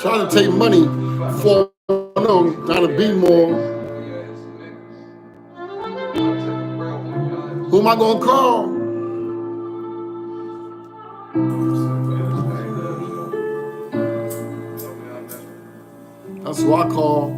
Trying to take money for trying to be more. Who am I gonna call? That's who I call.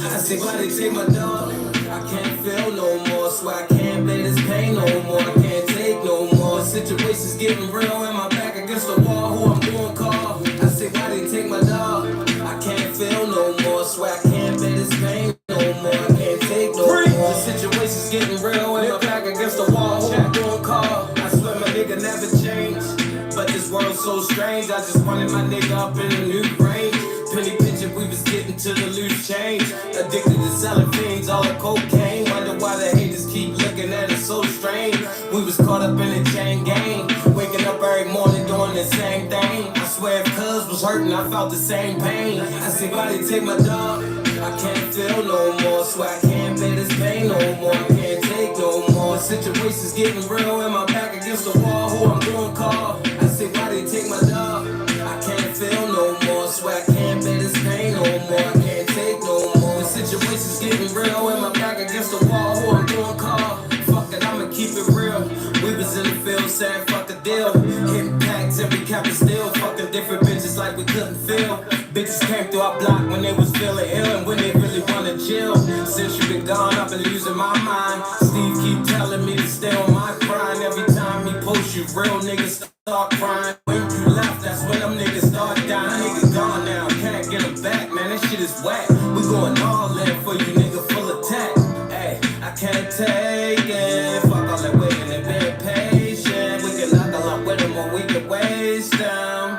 I say, why they take my dog? I can't feel no more, so I can't bear this pain no more. I can't take no more. Situations getting real, and my back against the wall. Who I'm doing call? I say, why they take my dog? I can't feel no more, so I can't bear this pain no more. I can't take no more. The situation's getting real, and my back against the wall. Who I'm doing call? I swear my nigga never changed, but this world's so strange. I just wanted my nigga up in a new range. Penny picture, we was getting to the loose change. Addicted to selling fiends, all the cocaine. Wonder why the haters keep looking at us so strange. We was caught up in a chain gang, waking up every morning doing the same thing. I swear if cuz was hurting, I felt the same pain. I say, why they take my dog? I can't feel no more, so I can't bear this pain no more. I can't take no more. The situation's getting real, and my back against the wall. Who I'm doing call? I say, why they take my dog? I can't feel no more, so I can't bear this pain no more. I can't take no more. The situation's getting real, and my back against the wall. Who I'm doing call? Fuck it, I'ma keep it real. We was in the field saying fuck a deal. Hitting packs and we kept it still. Fucking different bitches like we couldn't feel. Bitches came through our block when they was feeling ill and when they really wanna chill. Since you been gone, I've been losing my mind. Steve keep telling me to stay on my grind. Every time he posts you, real niggas start crying. When you left, that's when them niggas start dying. Niggas gone now, can't get them back, man. That shit is whack. We going all in for you, nigga, full attack. Hey, I can't take it. Fuck all that waiting and being patient. We can knock a lot with them or we can waste them.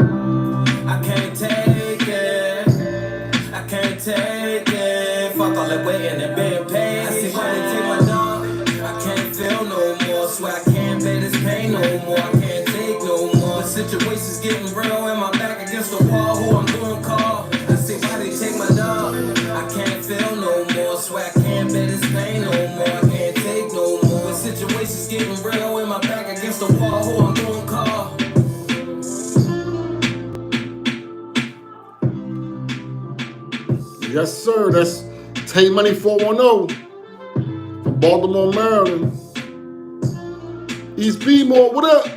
I can't take it. I can't take it. Fuck all that waiting and being patient. I see why they take my dog. I can't feel no more, so I can't bear this pain no more. I can't take no more. The situation's getting real, and my back against the wall. Who I'm doing call? I say, why they take my dog? I can't feel no more, so I can't bear this pain no more. I can't take no more. The situation's getting real, and my back against the wall. Who I'm doing call? Yes, sir. That's Tay Money 410 from Baltimore, Maryland. East B-More, what up?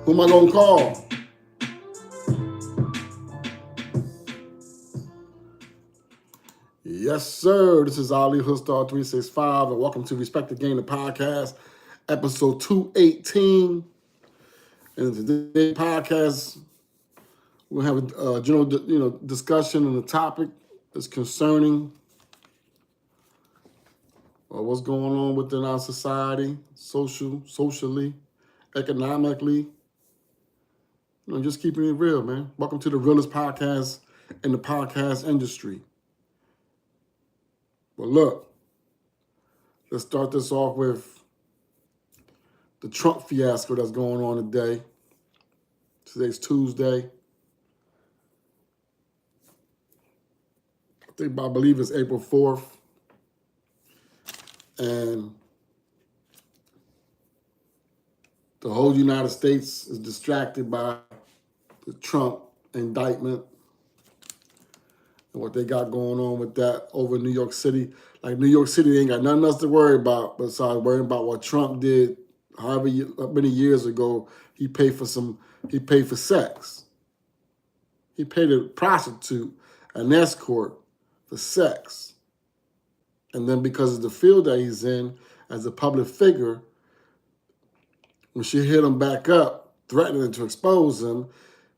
Who am I gonna call? Yes, sir. This is Ali Hoodstar 365, and welcome to Respect the Game, the podcast, episode 218. And today's podcast, we'll have a general, discussion on the topic that's concerning what's going on within our society, socially, economically. Just keeping it real, man. Welcome to the realest podcast in the podcast industry. But look, let's start this off with the Trump fiasco that's going on today. Today's Tuesday. I believe it's April 4th. And the whole United States is distracted by the Trump indictment and what they got going on with that over New York City. Like New York City, they ain't got nothing else to worry about besides worrying about what Trump did however many years ago. He paid for sex. He paid a prostitute, an escort for sex. And then because of the field that he's in as a public figure, when she hit him back up, threatening to expose him,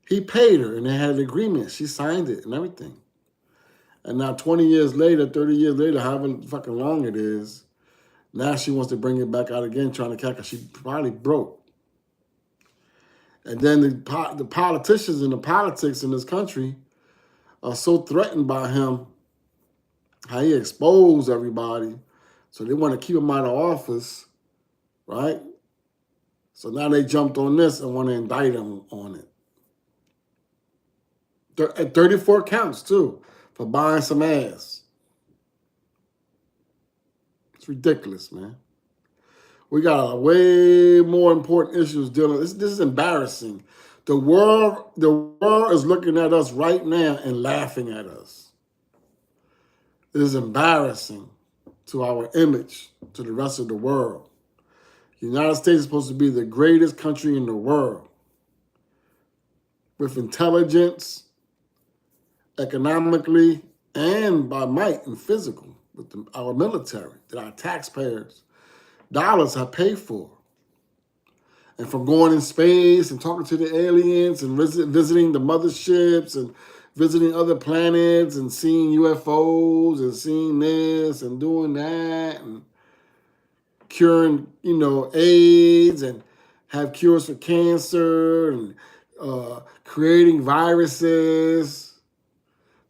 he paid her and they had an agreement. She signed it and everything. And now 20 years later, 30 years later, however fucking long it is, now she wants to bring it back out again, trying to catch her. She probably broke. And then the politicians and the politics in this country are so threatened by him, how he exposed everybody. So they want to keep him out of office, right? So now they jumped on this and want to indict him on it. At 34 counts, too, for buying some ass. It's ridiculous, man. We got way more important issues dealing with. This is embarrassing. The world is looking at us right now and laughing at us. It is embarrassing to our image, to the rest of the world. The United States is supposed to be the greatest country in the world with intelligence, economically, and by might and physical with our military that our taxpayers' dollars have paid for. And from going in space and talking to the aliens and visiting the motherships and visiting other planets and seeing UFOs and seeing this and doing that and curing, AIDS and have cures for cancer and creating viruses,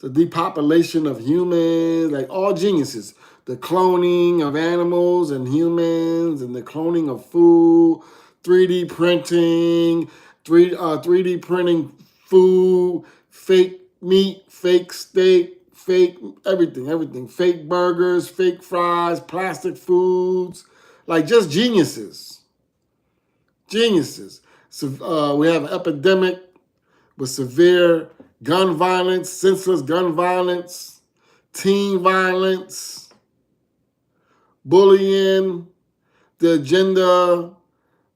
the depopulation of humans, like all geniuses, the cloning of animals and humans and the cloning of food, 3D printing, 3D printing food, fake meat, fake steak, fake everything, fake burgers, fake fries, plastic foods, like just geniuses. So we have an epidemic with severe gun violence, senseless gun violence, teen violence, bullying, the agenda,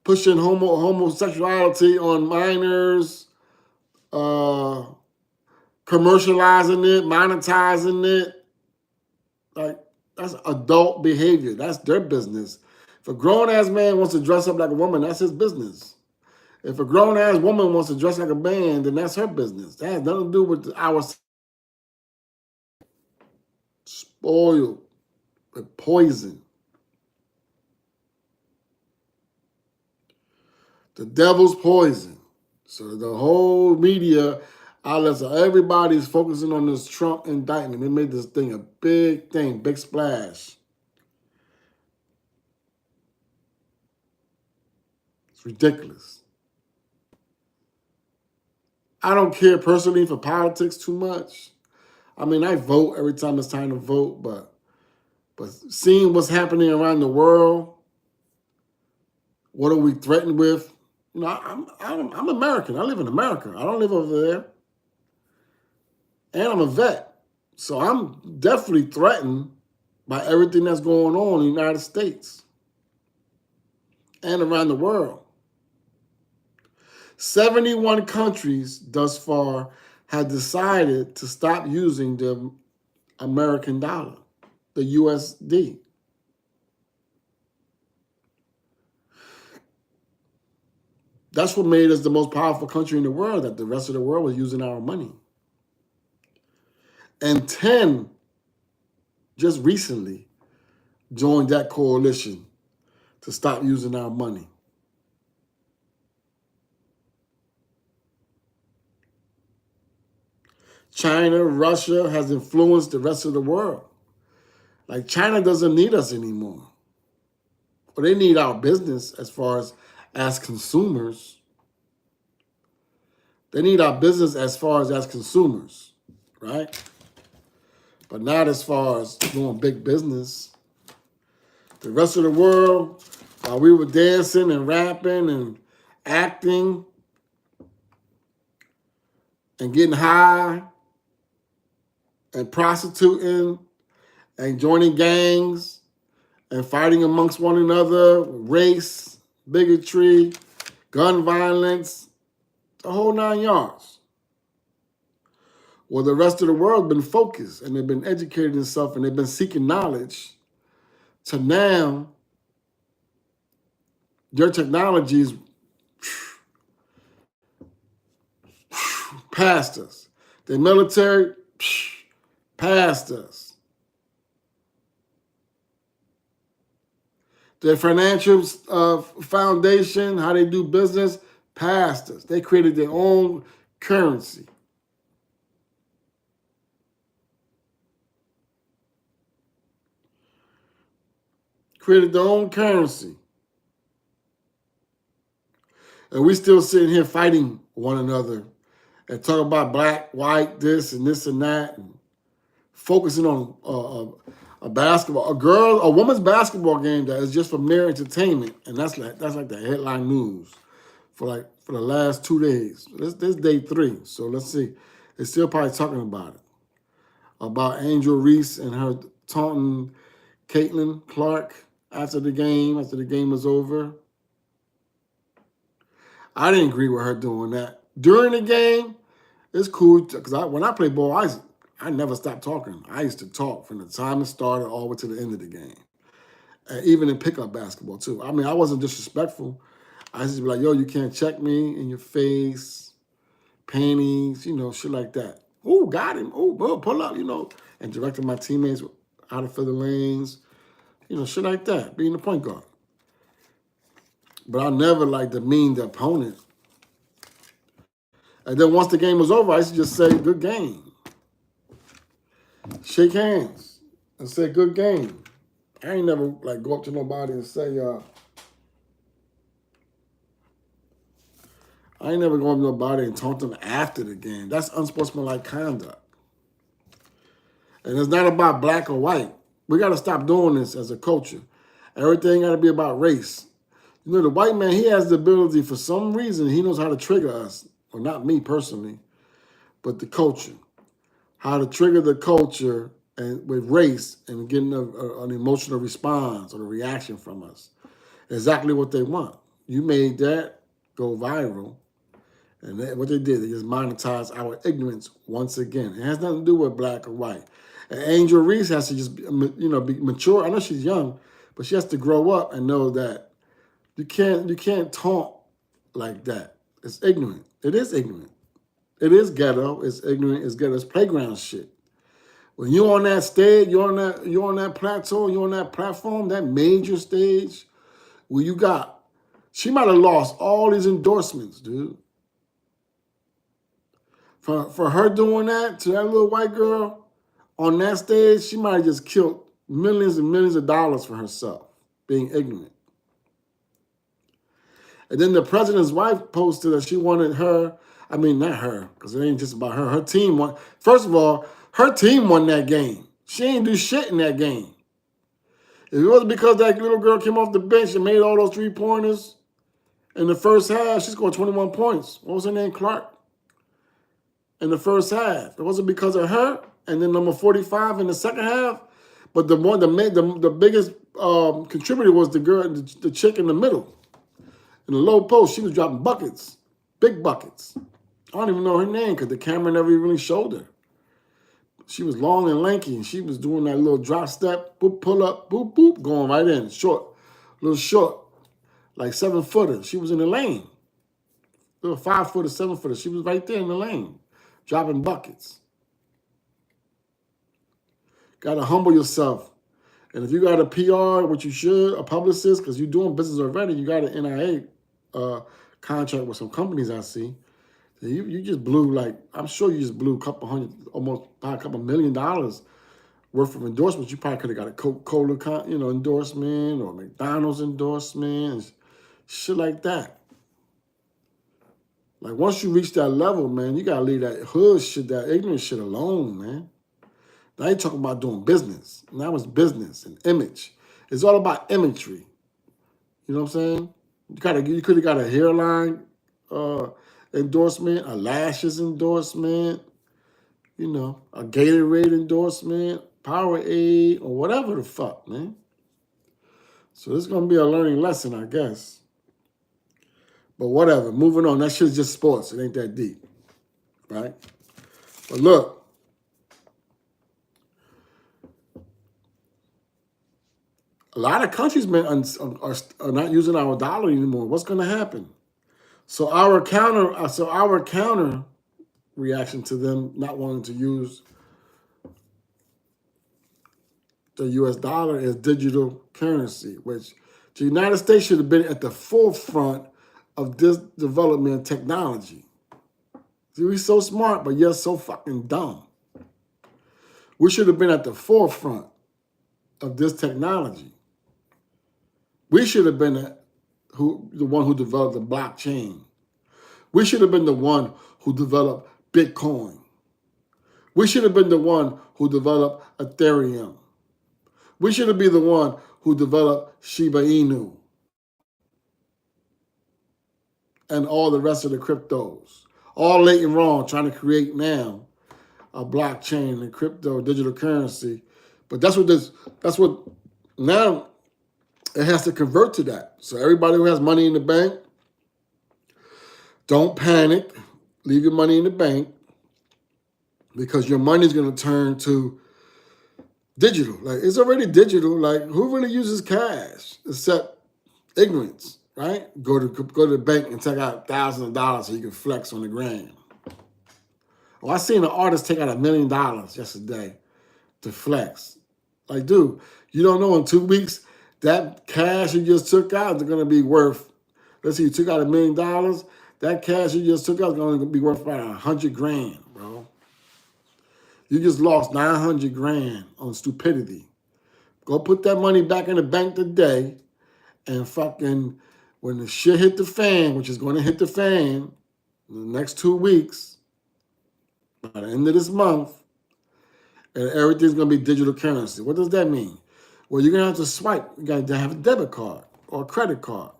pushing homosexuality on minors, commercializing it, monetizing it. Like, that's adult behavior. That's their business. If a grown-ass man wants to dress up like a woman, that's his business. If a grown-ass woman wants to dress like a man, then that's her business. That has nothing to do with our spoiled with poison. The devil's poison. So the whole media outlets, everybody's focusing on this Trump indictment. They made this thing a big thing, big splash. It's ridiculous. I don't care personally for politics too much. I mean, I vote every time it's time to vote, but seeing what's happening around the world, what are we threatened with? I'm American. I live in America. I don't live over there. And I'm a vet. So I'm definitely threatened by everything that's going on in the United States and around the world. 71 countries thus far have decided to stop using the American dollar, the USD. That's what made us the most powerful country in the world, that the rest of the world was using our money. And 10 just recently joined that coalition to stop using our money. China, Russia has influenced the rest of the world. Like, China doesn't need us anymore. Well, they need our business as far as consumers. They need our business as far as consumers, right? But not as far as doing big business. The rest of the world, while we were dancing and rapping and acting and getting high and prostituting and joining gangs and fighting amongst one another, race, bigotry, gun violence, the whole 9 yards. Well, the rest of the world has been focused and they've been educating themselves and they've been seeking knowledge. So now, their technologies past us. The military past us. Their financial foundation, how they do business, past us. They created their own currency. Created their own currency. And we still sitting here fighting one another and talking about black, white, this and that, and focusing on a woman's basketball game that is just for mere entertainment, and that's like the headline news. for the last 2 days. This day 3, so let's see. They're still probably talking about it. About Angel Reese and her taunting Caitlin Clark after the game was over. I didn't agree with her doing that. During the game, it's cool because when I play ball, I never stopped talking. I used to talk from the time it started all the way to the end of the game. And even in pickup basketball, too. I mean, I wasn't disrespectful. I used to be like, yo, you can't check me in your face, panties, shit like that. Ooh, got him. Ooh, pull up, and directing my teammates out of the lanes, shit like that, being the point guard. But I never demean the opponent. And then once the game was over, I used to just say, good game. Shake hands and say, good game. I ain't never go up to nobody and say, I ain't never go up to nobody and taunt them after the game. That's unsportsmanlike conduct. And it's not about black or white. We got to stop doing this as a culture. Everything got to be about race. The white man, he has the ability, for some reason, he knows how to trigger us. Well, not me personally, but the culture. How to trigger the culture and with race and getting an emotional response or a reaction from us. Exactly what they want. You made that go viral. And what they did, they just monetized our ignorance once again. It has nothing to do with black or white. And Angel Reese has to just, be mature. I know she's young, but she has to grow up and know that you can't taunt like that. It's ignorant. It is ignorant. It is ghetto. It's ignorant. It's ghetto. It's playground shit. When you're on that stage, you're on that plateau, you're on that platform, that major stage, where she might have lost all these endorsements, dude. For her doing that to that little white girl on that stage, she might have just killed millions and millions of dollars for herself, being ignorant. And then the president's wife posted that she wanted her, I mean, not her, because it ain't just about her. Her team won. First of all, her team won that game. She ain't do shit in that game. If it wasn't because that little girl came off the bench and made all those 3-pointers in the first half, she scored 21 points. What was her name? Clark? In the first half. It wasn't because of her. And then number 45 in the second half. But the biggest contributor was the girl, the chick in the middle. In the low post, she was dropping buckets. Big buckets. I don't even know her name because the camera never really showed her. She was long and lanky, and she was doing that little drop step, boop, pull up, boop, boop, going right in. Short. Little short. Like 7-footer. She was in the lane. Little 5-footer, 7-footer. She was right there in the lane. Dropping buckets. Got to humble yourself. And if you got a PR, which you should, a publicist, because you're doing business already, you got an NIA contract with some companies I see. So you just blew I'm sure you just blew a couple hundred, almost a couple $1 million worth of endorsements. You probably could have got a Coca-Cola, endorsement or McDonald's endorsement, and shit like that. Once you reach that level, man, you gotta leave that hood shit, that ignorant shit alone, man. Now you're talking about doing business. Now it's business and image. It's all about imagery. You know what I'm saying? You could have got a hairline endorsement, a lashes endorsement, a Gatorade endorsement, Powerade, or whatever the fuck, man. So this is gonna be a learning lesson, I guess. But whatever, moving on. That shit's just sports. It ain't that deep, right? But look, a lot of countries are not using our dollar anymore. What's going to happen? So our counter reaction to them not wanting to use the U.S. dollar is digital currency, which the United States should have been at the forefront of this development and technology. See, we're so smart, but yet so fucking dumb. We should have been at the forefront of this technology. We should have been the one who developed the blockchain. We should have been the one who developed Bitcoin. We should have been the one who developed Ethereum. We should have been the one who developed Shiba Inu. and all the rest of the cryptos. All late and wrong, trying to create now a blockchain and crypto digital currency. But that's what now it has to convert to that. So everybody who has money in the bank, don't panic. Leave your money in the bank because your money is going to turn to digital. Like, it's already digital. Like, who really uses cash except ignorance, right? Go to the bank and take out thousands of dollars so you can flex on the gram. Oh, I seen an artist take out $1 million yesterday to flex. Like, dude, you don't know in 2 weeks that cash you just took out is going to be worth. Let's see, you took out $1 million. That cash you just took out is going to be worth about 100 grand, bro. You just lost 900 grand on stupidity. Go put that money back in the bank today, and fucking when the shit hit the fan, which is going to hit the fan in the next 2 weeks, by the end of this month, and everything's going to be digital currency. What does that mean? Well, you're going to have to swipe. You got to have a debit card or a credit card.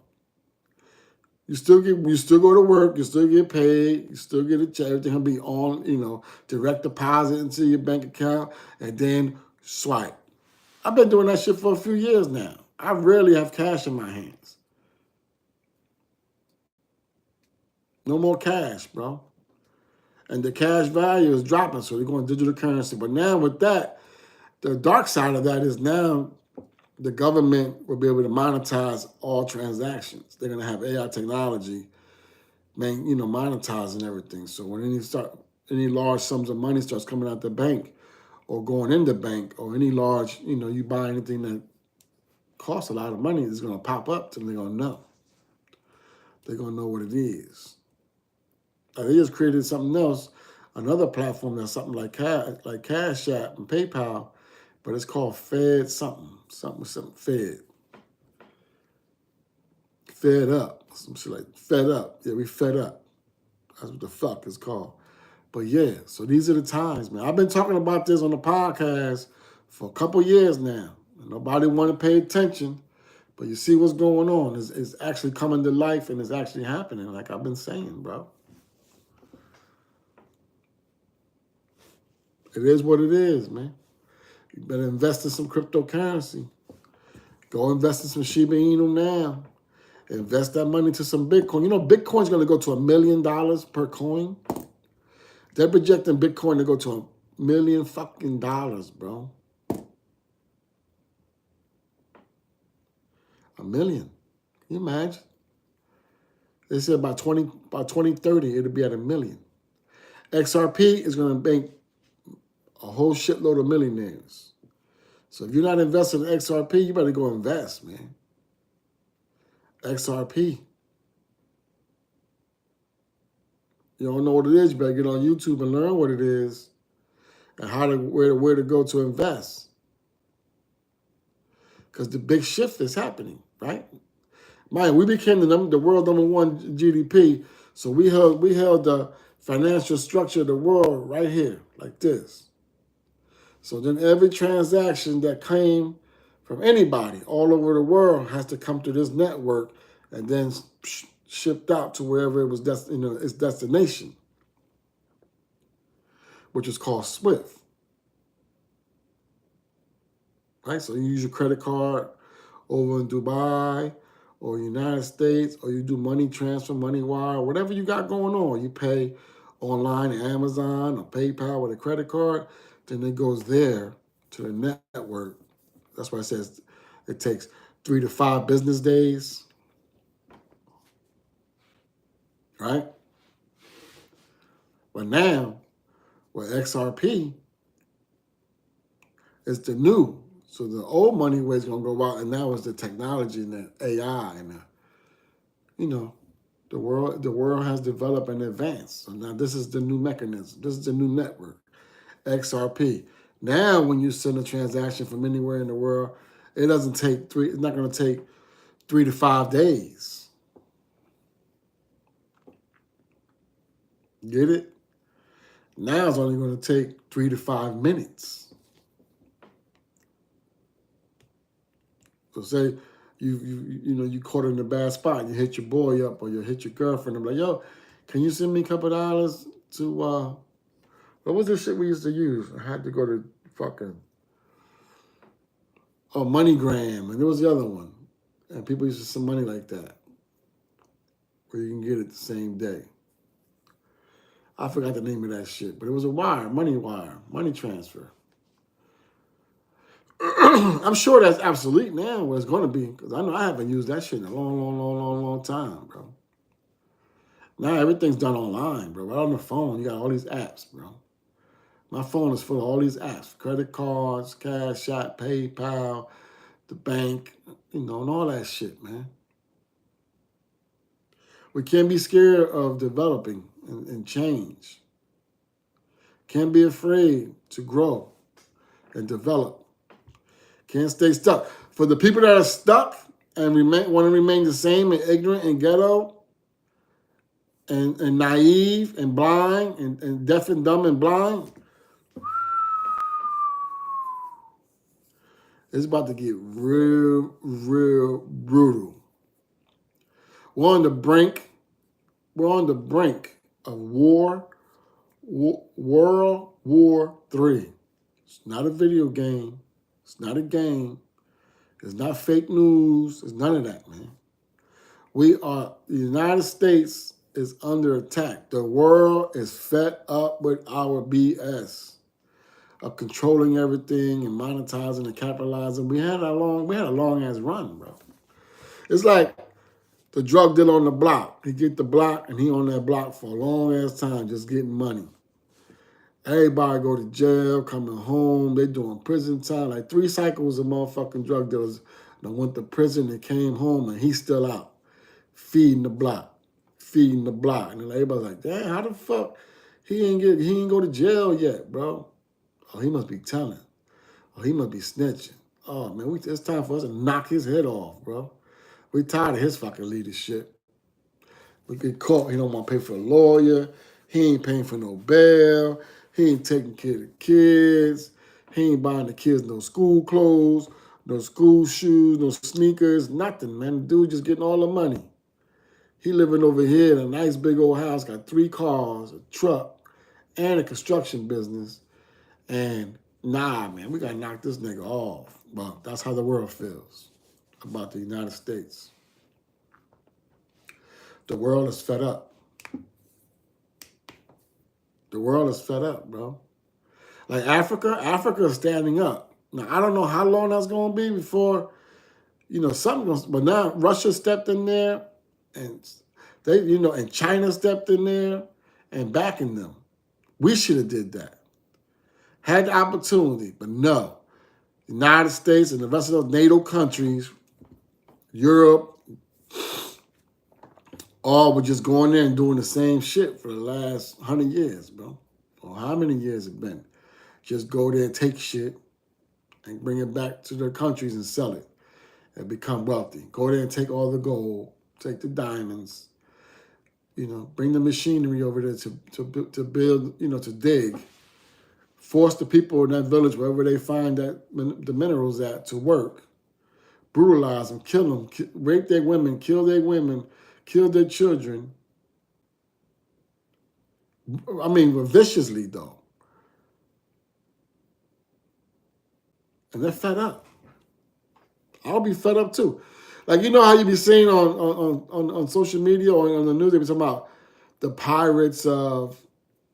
You still go to work, you still get paid, you still get a check, everything will be on, direct deposit into your bank account, and then swipe. I've been doing that shit for a few years now. I rarely have cash in my hands. No more cash, bro. And the cash value is dropping, so they're going digital currency. But now with that, the dark side of that is now the government will be able to monetize all transactions. They're going to have AI technology, monetizing everything. So when any large sums of money starts coming out the bank or going in the bank, or any large, you buy anything that costs a lot of money, it's going to pop up and they're going to know. They're going to know what it is. They just created something else, another platform that's something like Cash App and PayPal, but it's called Fed something Fed. Fed up. Some shit like Fed up. Yeah, we fed up. That's what the fuck it's called. But yeah, so these are the times, man. I've been talking about this on the podcast for a couple years now. Nobody want to pay attention, but you see what's going on. It's actually coming to life and it's actually happening, like I've been saying, bro. It is what it is, man. You better invest in some cryptocurrency. Go invest in some Shiba Inu now. Invest that money to some Bitcoin. Bitcoin's going to go to $1 million per coin. They're projecting Bitcoin to go to $1 million fucking dollars, bro. $1 million. Can you imagine? They said by 2030, it'll be at $1 million. XRP is going to make a whole shitload of millionaires. So if you're not investing in XRP, you better go invest, man. XRP. You don't know what it is, you better get on YouTube and learn what it is and where to go to invest. Because the big shift is happening, right? Man, we became the world #1 GDP, so we held the financial structure of the world right here, like this. So then every transaction that came from anybody all over the world has to come to this network and then shipped out to wherever it was, its destination, which is called SWIFT. Right? So you use your credit card over in Dubai or United States, or you do money transfer, money wire, whatever you got going on. You pay online at Amazon or PayPal with a credit card, then it goes there to the network. That's why it says it takes 3 to 5 business days. Right? But now, with XRP, it's the new. So the old money way is going to go out, and now it's the technology and the AI and the world has developed and advanced. So now this is the new mechanism. This is the new network, XRP. Now, when you send a transaction from anywhere in the world, it doesn't take it's not going to take 3 to 5 days. Get it? Now it's only going to take 3 to 5 minutes. So say you caught in a bad spot. You hit your boy up or you hit your girlfriend. I'm like, yo, can you send me a couple dollars to what was the shit we used to use? I had to go to fucking MoneyGram, and there was the other one, and people used to send money like that, where you can get it the same day. I forgot the name of that shit, but it was a wire, money transfer. I'm sure that's obsolete now, what it's going to be, because I know I haven't used that shit in a long time, bro. Now everything's done online, bro. Right on the phone, you got all these apps, bro. My phone is full of all these apps, credit cards, Cash App, PayPal, the bank, and all that shit, man. We can't be scared of developing and change. Can't be afraid to grow and develop. Can't stay stuck. For the people that are stuck and want to remain the same and ignorant and ghetto and naive and blind and deaf and dumb and blind, it's about to get real brutal. We're on the brink of World War III. It's not a video game. It's not a game. It's not fake news. It's none of that, man. The United States is under attack. The world is fed up with our BS of controlling everything and monetizing and capitalizing. We had a long ass run, bro. It's like the drug dealer on the block. He get the block and he on that block for a long ass time just getting money. Everybody go to jail, coming home. They doing prison time. Like 3 cycles of motherfucking drug dealers that went to prison and came home and he's still out. Feeding the block. And then everybody's like, damn, how the fuck he ain't go to jail yet, bro? Oh, he must be telling. Oh, he must be snitching. Oh man, it's time for us to knock his head off, bro. We tired of his fucking leadership. We get caught, he don't want to pay for a lawyer. He ain't paying for no bail. He ain't taking care of the kids. He ain't buying the kids no school clothes, no school shoes, no sneakers, nothing, man. The dude just getting all the money. He living over here in a nice big old house, got 3 cars, a truck, and a construction business. And nah, man, we got to knock this nigga off. But that's how the world feels about the United States. The world is fed up. The world is fed up, bro. Like Africa is standing up. Now, I don't know how long that's going to be before, something goes, but now Russia stepped in there and they, and China stepped in there and backing them. We should have did that. Had the opportunity, but no. The United States and the rest of those NATO countries, Europe, all were just going there and doing the same shit for the last 100 years, bro. Or how many years it been? Just go there and take shit and bring it back to their countries and sell it and become wealthy. Go there and take all the gold, take the diamonds, bring the machinery over there to build, to dig. Force the people in that village, wherever they find the minerals at, to work. Brutalize them, kill them, rape their women, kill their children. I mean, viciously, though. And they're fed up. I'll be fed up, too. Like, you know how you be seeing on social media or on the news, they be talking about the pirates of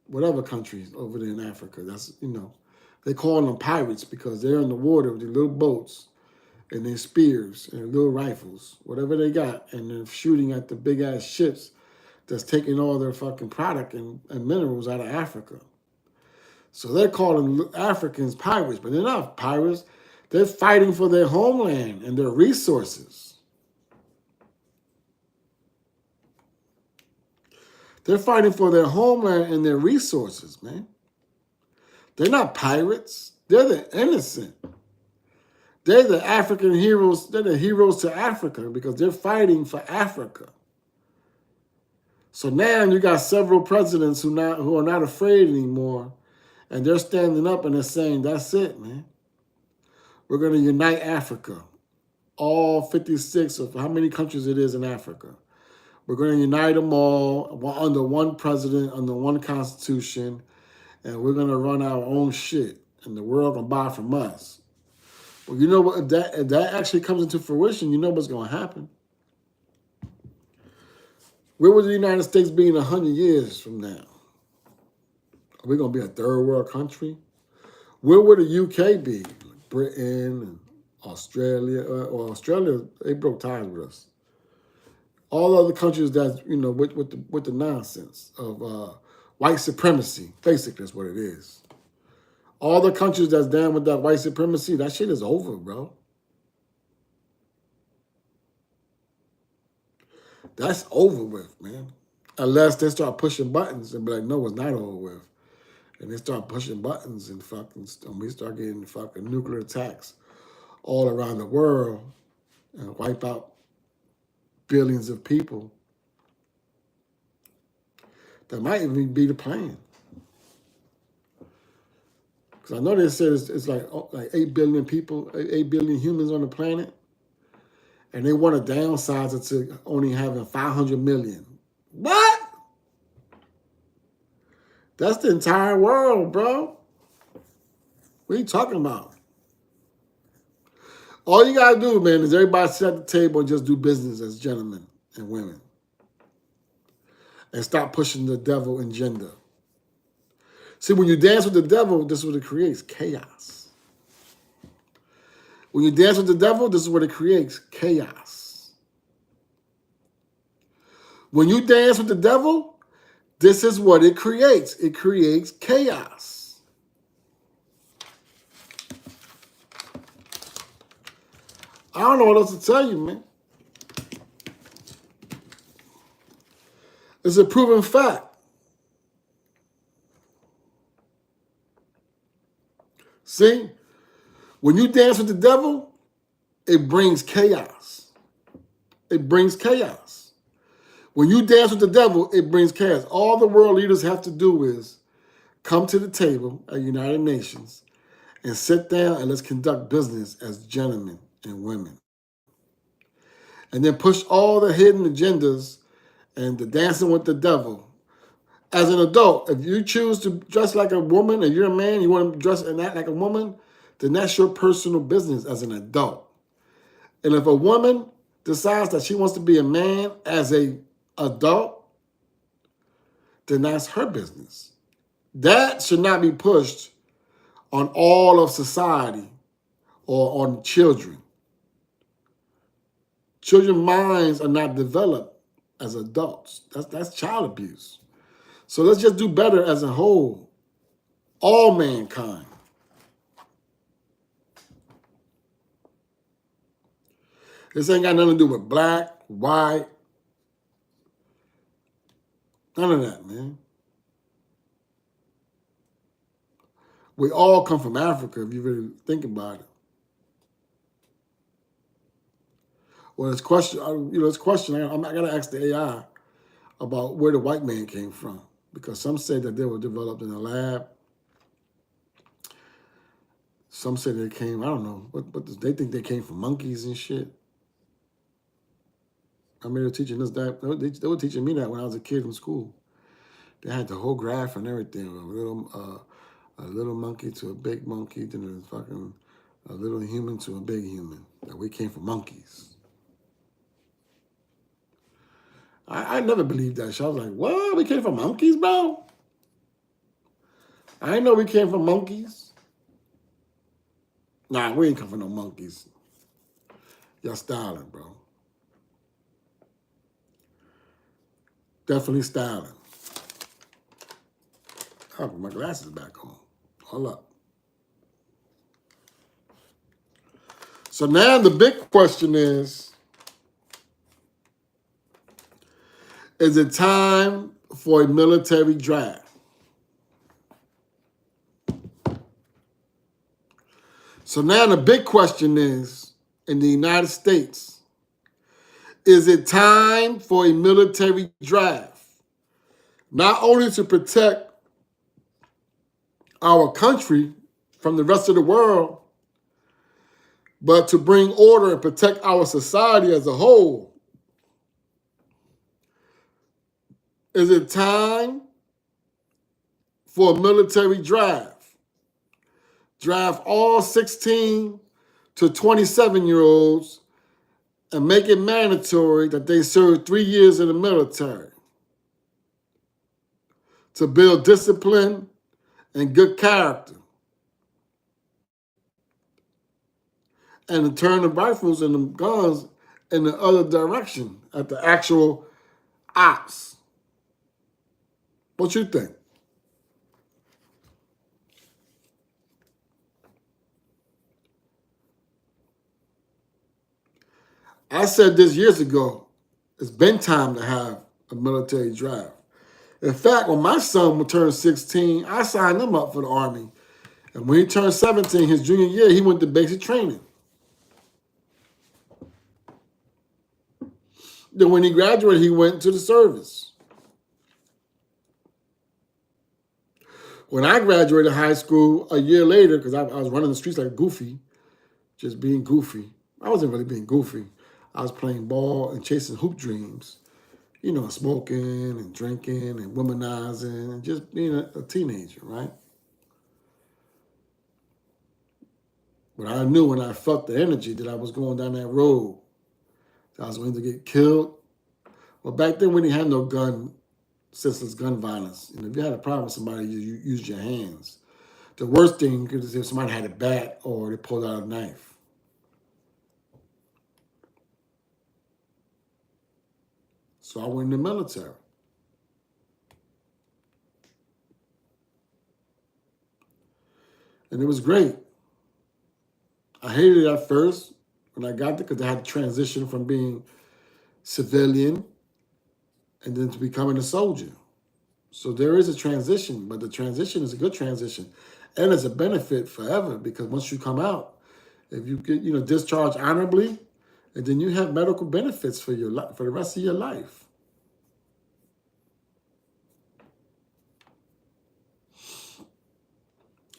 whatever countries over there in Africa. That's, they call them pirates because they're in the water with their little boats and their spears and their little rifles, whatever they got, and they're shooting at the big-ass ships that's taking all their fucking product and minerals out of Africa. So they're calling Africans pirates, but they're not pirates. They're fighting for their homeland and their resources. They're fighting for their homeland and their resources, man. They're not pirates. They're the innocent. They're the African heroes. They're the heroes to Africa because they're fighting for Africa. So now you got several presidents who are not afraid anymore, and they're standing up and they're saying, that's it, man. We're going to unite Africa. all 56 of how many countries it is in Africa. We're going to unite them all under one president, under one constitution, and we're going to run our own shit, and the world going to buy from us. Well, you know what? If that actually comes into fruition, you know what's going to happen. Where would the United States be in 100 years from now? Are we going to be a third world country? Where would the UK be? Britain and Australia. Or Australia, they broke ties with us. All other countries that, with the nonsense of white supremacy. Basically, that's what it is. All the countries that's down with that white supremacy, that shit is over, bro. That's over with, man. Unless they start pushing buttons and be like, no, it's not over with. And they start pushing buttons and we start getting fucking nuclear attacks all around the world and wipe out billions of people. That might even be the plan. Because I know they said it's like 8 billion people, 8 billion humans on the planet. And they want to downsize it to only having 500 million. What? That's the entire world, bro. What are you talking about? All you got to do, man, is everybody sit at the table and just do business as gentlemen and women. And stop pushing the devil agenda. See, when you dance with the devil, this is what it creates, chaos. When you dance with the devil, this is what it creates, chaos. When you dance with the devil, this is what it creates. It creates chaos. I don't know what else to tell you, man. It's a proven fact. See? When you dance with the devil, it brings chaos. It brings chaos. When you dance with the devil, it brings chaos. All the world leaders have to do is come to the table at United Nations and sit down and let's conduct business as gentlemen and women. And then push all the hidden agendas and the dancing with the devil. As an adult, if you choose to dress like a woman and you're a man, you want to dress and act like a woman, then that's your personal business as an adult. And if a woman decides that she wants to be a man as an adult, then that's her business. That should not be pushed on all of society or on children. Children's minds are not developed as adults. That's child abuse. So let's just do better as a whole, all mankind. This ain't got nothing to do with black, white, none of that, man. We all come from Africa, if you really think about it. Well, it's question. I gotta ask the AI about where the white man came from, because some say that they were developed in a lab. Some say they came, I don't know, but they think they came from monkeys and shit. I mean, they're teaching us that. They were teaching me that when I was a kid in school. They had the whole graph and everything. A little monkey to a big monkey, then a little human to a big human. That we came from monkeys. I never believed that shit. I was like, what? We came from monkeys, bro? I didn't know we came from monkeys. Nah, we ain't come from no monkeys. Y'all styling, bro. Definitely styling. I'll put my glasses back on. Hold up. So now the big question is it time for a military draft? So now the big question is, in the United States, is it time for a military draft? Not only to protect our country from the rest of the world, but to bring order and protect our society as a whole. Is it time for a military draft? Draft all 16 to 27-year-olds and make it mandatory that they serve 3 years in the military to build discipline and good character, and to turn the rifles and the guns in the other direction at the actual ops. What you think? I said this years ago, it's been time to have a military draft. In fact, when my son would turn 16, I signed him up for the Army. And when he turned 17, his junior year, he went to basic training. Then when he graduated, he went to the service. When I graduated high school a year later, because I was running the streets like Goofy, just being goofy. I wasn't really being goofy. I was playing ball and chasing hoop dreams. You know, smoking and drinking and womanizing and just being a teenager, right? But I knew when I felt the energy that I was going down that road, that I was going to get killed. Well, back then we didn't have no senseless gun violence. You know, if you had a problem with somebody, you used your hands. The worst thing is if somebody had a bat or they pulled out a knife. So I went in the military. And it was great. I hated it at first when I got there because I had to transition from being civilian and then to becoming a soldier. So there is a transition, but the transition is a good transition. And it's a benefit forever because once you come out, if you get, discharged honorably, and then you have medical benefits for for the rest of your life.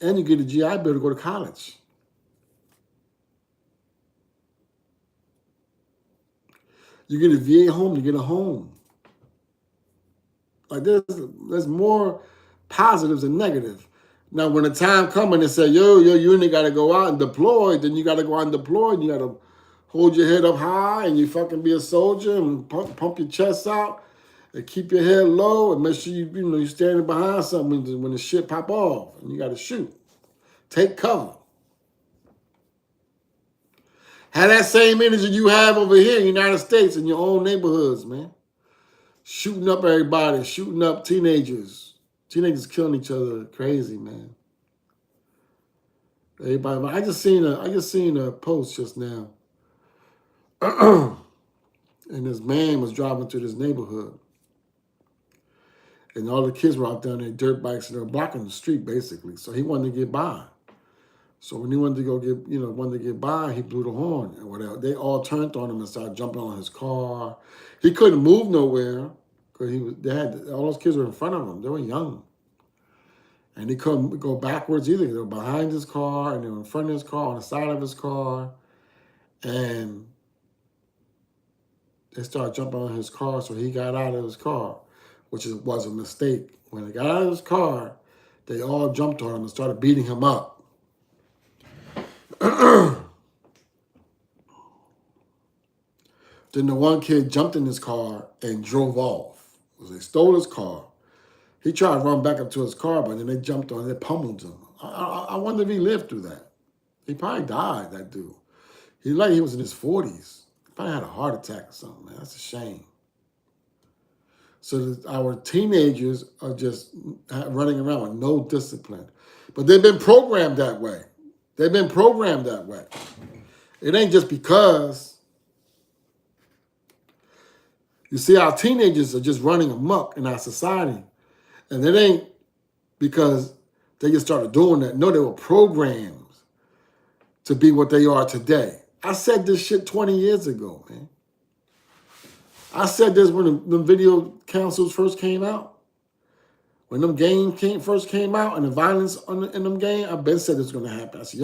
And you get a GI Bill to go to college. You get a VA home, you get a home. Like there's more positives than negative. Now, when the time comes and they say, your unit got to go out and deploy, then you got to go out and deploy, and you got to hold your head up high, and you fucking be a soldier and pump your chest out and keep your head low and make sure you're standing behind something when the shit pop off and you got to shoot. Take cover. Have that same energy you have over here in the United States in your own neighborhoods, man. Shooting up everybody, shooting up teenagers. Teenagers killing each other, crazy, man. Everybody, I just seen a post just now. And this man was driving through this neighborhood. And all the kids were out there on their dirt bikes and they were blocking the street, basically. So he wanted to get by. So when he wanted to get by, he blew the horn and whatever. They all turned on him and started jumping on his car. He couldn't move nowhere because all those kids were in front of him. They were young. And he couldn't go backwards either. They were behind his car and they were in front of his car, on the side of his car. And they started jumping on his car, so he got out of his car, which was a mistake. When he got out of his car, they all jumped on him and started beating him up. Then the one kid jumped in his car and drove off. They stole his car. He tried to run back up to his car, but then they jumped on him. They pummeled him. I wonder if he lived through that. He probably died, that dude. He was in his 40s. He probably had a heart attack or something, man. That's a shame. So our teenagers are just running around with no discipline. But they've been programmed that way. They've been programmed that way. It ain't just because. You see, our teenagers are just running amok in our society. And it ain't because they just started doing that. No, they were programmed to be what they are today. I said this shit 20 years ago, man. I said this when the video consoles first came out. When them games first came out and the violence in them games, I've been said this was going to happen. I said,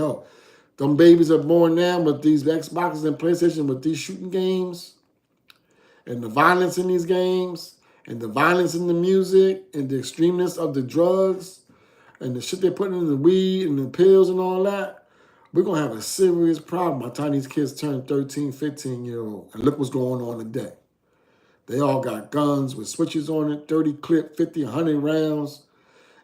Them babies are born now with these Xboxes and PlayStation with these shooting games and the violence in these games and the violence in the music and the extremeness of the drugs and the shit they're putting in the weed and the pills and all that. We're going to have a serious problem by the time these kids turn 13, 15-year-old. And look what's going on today. They all got guns with switches on it, 30 clip, 50, 100 rounds.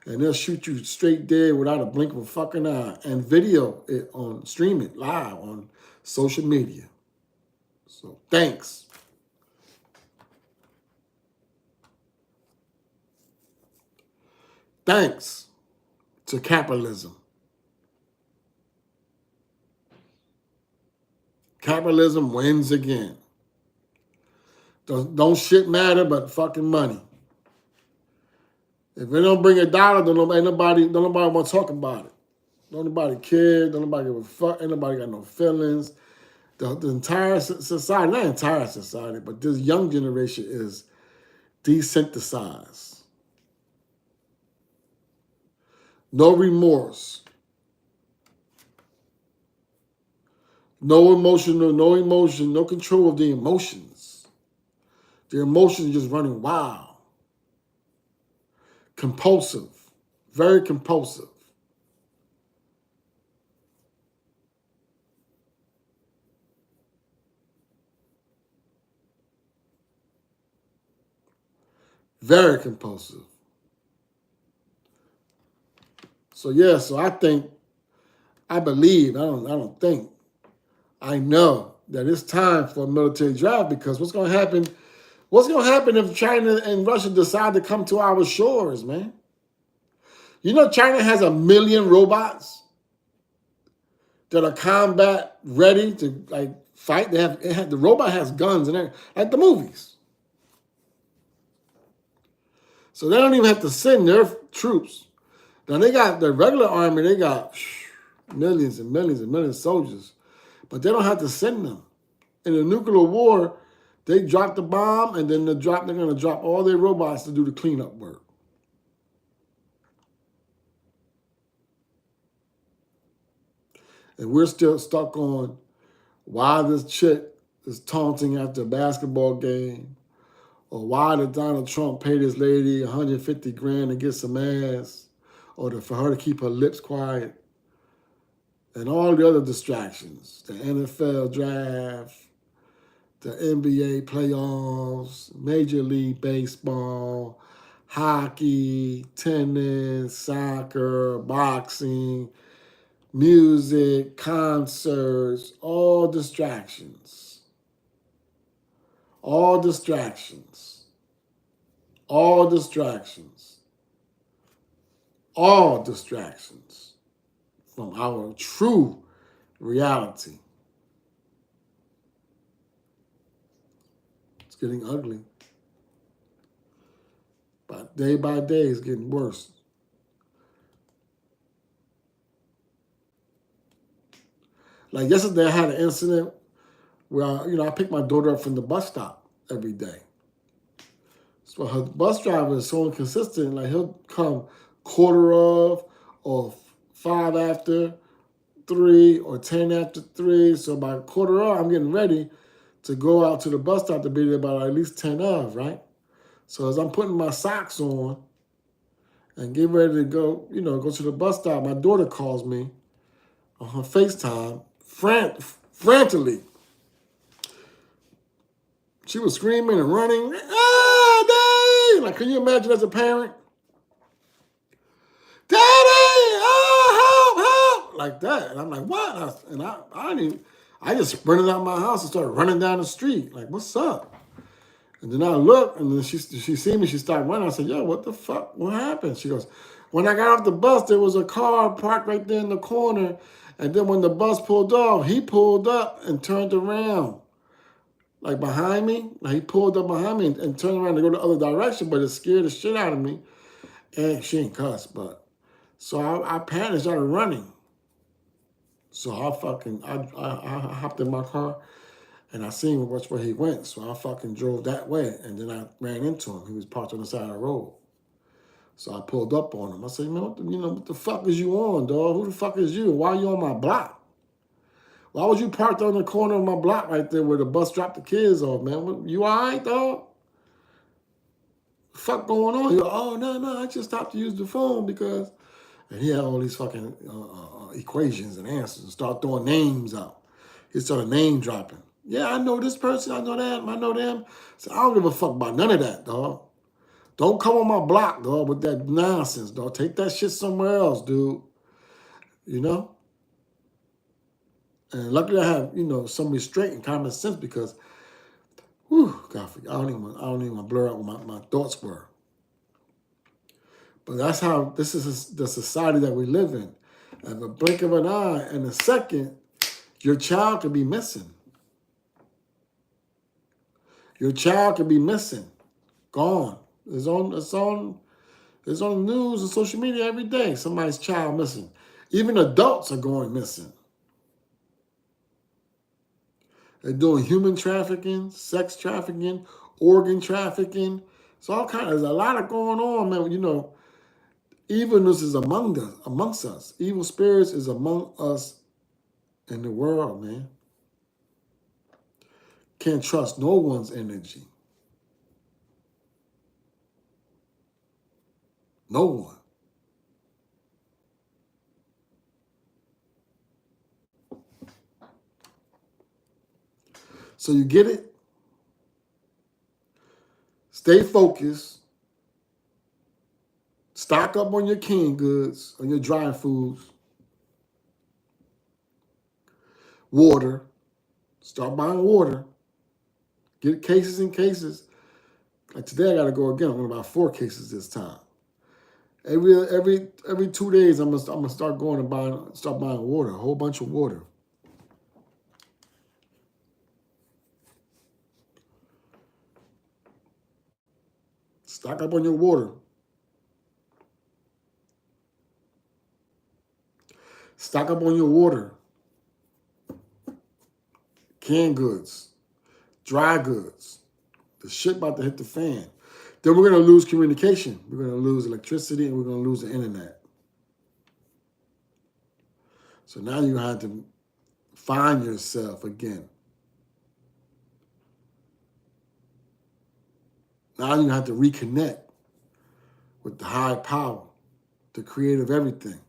And they'll shoot you straight dead without a blink of a fucking eye. And video it on, stream it live on social media. So thanks. Thanks to capitalism. Capitalism wins again. Don't shit matter but fucking money. If it don't bring a dollar, don't nobody want to talk about it. Don't nobody care. Don't nobody give a fuck. Ain't nobody got no feelings. The entire society, not entire society, but this young generation is desensitized. No remorse. No emotion, no control of the emotions. The emotions are just running wild. Compulsive. Very compulsive. Very compulsive. So yeah, so I know that it's time for a military drive because what's gonna happen if China and Russia decide to come to our shores, man? You know China has 1 million robots that are combat ready to like fight. The robot has guns and everything, like the movies. So they don't even have to send their troops. Now they got the regular army, they got millions and millions and millions of soldiers, but they don't have to send them. In a nuclear war, they drop the bomb and then they're going to drop all their robots to do the cleanup work. And we're still stuck on why this chick is taunting after a basketball game, or why did Donald Trump pay this lady $150,000 to get some ass, or for her to keep her lips quiet, and all the other distractions, the NFL draft, the NBA playoffs, Major League Baseball, hockey, tennis, soccer, boxing, music, concerts, all distractions. All distractions. All distractions. All distractions from our true reality. It's getting ugly. But day by day, it's getting worse. Like yesterday, I had an incident where I pick my daughter up from the bus stop every day. So her bus driver is so inconsistent. Like he'll come 1/4 or 5 after 3 or 10 after 3. So by 1/4, I'm getting ready to go out to the bus stop to be there by at least 10 of, right? So as I'm putting my socks on and getting ready to go, go to the bus stop, my daughter calls me on her FaceTime frantically. She was screaming and running. Daddy! Like, can you imagine as a parent? Daddy! Oh, help, help! Like that. And I'm like, what? I just sprinted out my house and started running down the street. Like, what's up? And then I look, and then she see me, she started running. I said, yo, what the fuck? What happened? She goes, when I got off the bus, there was a car parked right there in the corner. And then when the bus pulled off, he pulled up and turned around. Like behind me. Like he pulled up behind me and turned around to go the other direction, but it scared the shit out of me. And she ain't cuss, but. So I panicked and started running. So I hopped in my car and I seen which way he went. So I fucking drove that way. And then I ran into him. He was parked on the side of the road. So I pulled up on him. I said, man, what the fuck is you on, dog? Who the fuck is you? Why are you on my block? Why was you parked on the corner of my block right there where the bus dropped the kids off, man? You all right, dog? Fuck going on? You're, oh, no, I just stopped to use the phone because... And he had all these fucking equations and answers and start throwing names out. He started name dropping. Yeah, I know this person, I know that, I know them. So I don't give a fuck about none of that, dog. Don't come on my block, dog, with that nonsense, dog. Take that shit somewhere else, dude. You know? And luckily I have, some restraint and common sense because, whew, God, I don't even want to blur out what my thoughts were. But that's how, this is the society that we live in. At the blink of an eye, in a second, your child could be missing. Your child could be missing, gone. It's on the news and social media every day. Somebody's child missing. Even adults are going missing. They're doing human trafficking, sex trafficking, organ trafficking. It's all kind of, there's a lot of going on, man. Evilness is amongst us. Evil spirits is among us in the world, man. Can't trust no one's energy. No one. So you get it? Stay focused. Stock up on your canned goods, on your dry foods. Water. Start buying water. Get cases and cases. Like today I got to go again. I'm going to buy 4 cases this time. Every 2 days I'm gonna start going and start buying water, a whole bunch of water. Stock up on your water. Stock up on your water. Canned goods. Dry goods. The shit about to hit the fan. Then we're going to lose communication. We're going to lose electricity and we're going to lose the internet. So now you have to find yourself again. Now you have to reconnect with the high power, the creator of everything,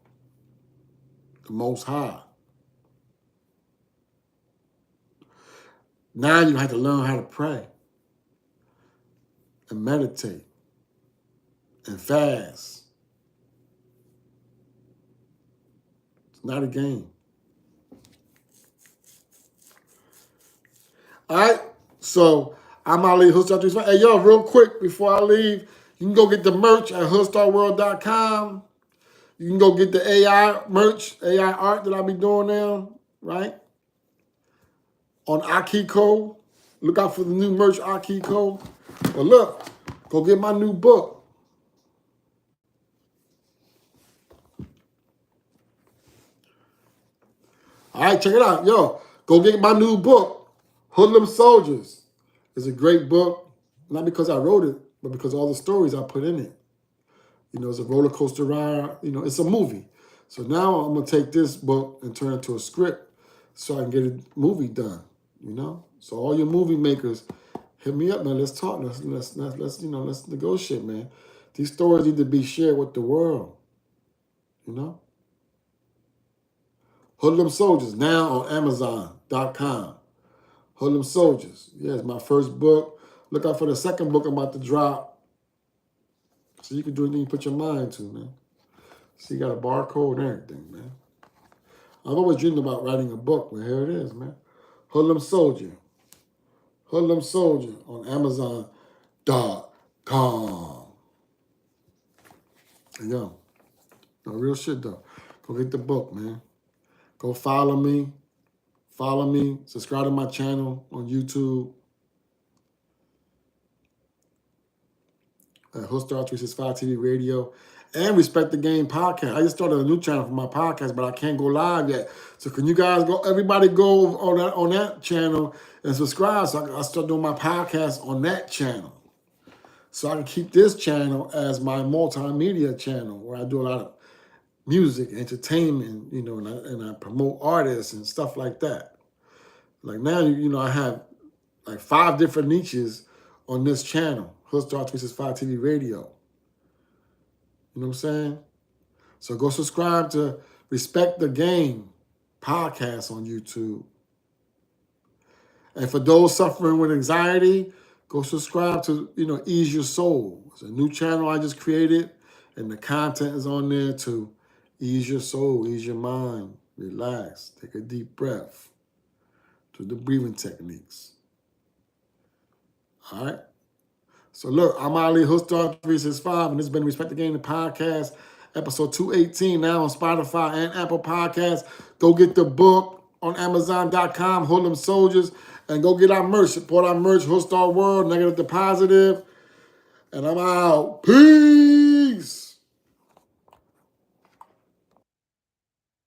the Most High. Now you have to learn how to pray and meditate and fast. It's not a game. All right, so I'm Ali Hoodstar 365. Hey, yo, real quick before I leave, you can go get the merch at hoodstarworld.com. You can go get the AI merch, AI art that I'll be doing now, right? On Akiko. Look out for the new merch, Akiko. But look, go get my new book. All right, check it out. Yo, go get my new book, Hoodlum Soldiers. It's a great book, not because I wrote it, but because all the stories I put in it. It's a roller coaster ride. It's a movie. So now I'm going to take this book and turn it into a script so I can get a movie done, So all your movie makers, hit me up, man. Let's talk. Let's negotiate, man. These stories need to be shared with the world, Hoodlum Soldiers, now on Amazon.com. Hoodlum Soldiers. Yeah, it's my first book. Look out for the second book I'm about to drop. So you can do anything you put your mind to, man. So you got a barcode and everything, man. I've always dreamed about writing a book, but here it is, man. Hoodlum Soldier. Hoodlum Soldier on Amazon.com. There you go. No real shit, though. Go get the book, man. Go follow me. Follow me. Subscribe to my channel on YouTube. Hoodstar 365 TV Radio. And Respect the Game podcast. I just started a new channel for my podcast, but I can't go live yet. So can you guys everybody go on that channel and subscribe so I can start doing my podcast on that channel. So I can keep this channel as my multimedia channel where I do a lot of music, entertainment, and I promote artists and stuff like that. Like now, I have like 5 different niches on this channel, Hoodstar 365 TV Radio. You know what I'm saying? So go subscribe to Respect the Game podcast on YouTube. And for those suffering with anxiety, go subscribe to, Ease Your Soul. It's a new channel I just created, and the content is on there to ease your soul, ease your mind, relax, take a deep breath, do the breathing techniques. All right? So look, I'm Ali Hoodstar 365, and this has been Respect the Game, the podcast, episode 218, now on Spotify and Apple Podcasts. Go get the book on Amazon.com, Hoodlum Soldiers, and go get our merch. Support our merch, Hoodstar World, negative to positive. And I'm out. Peace.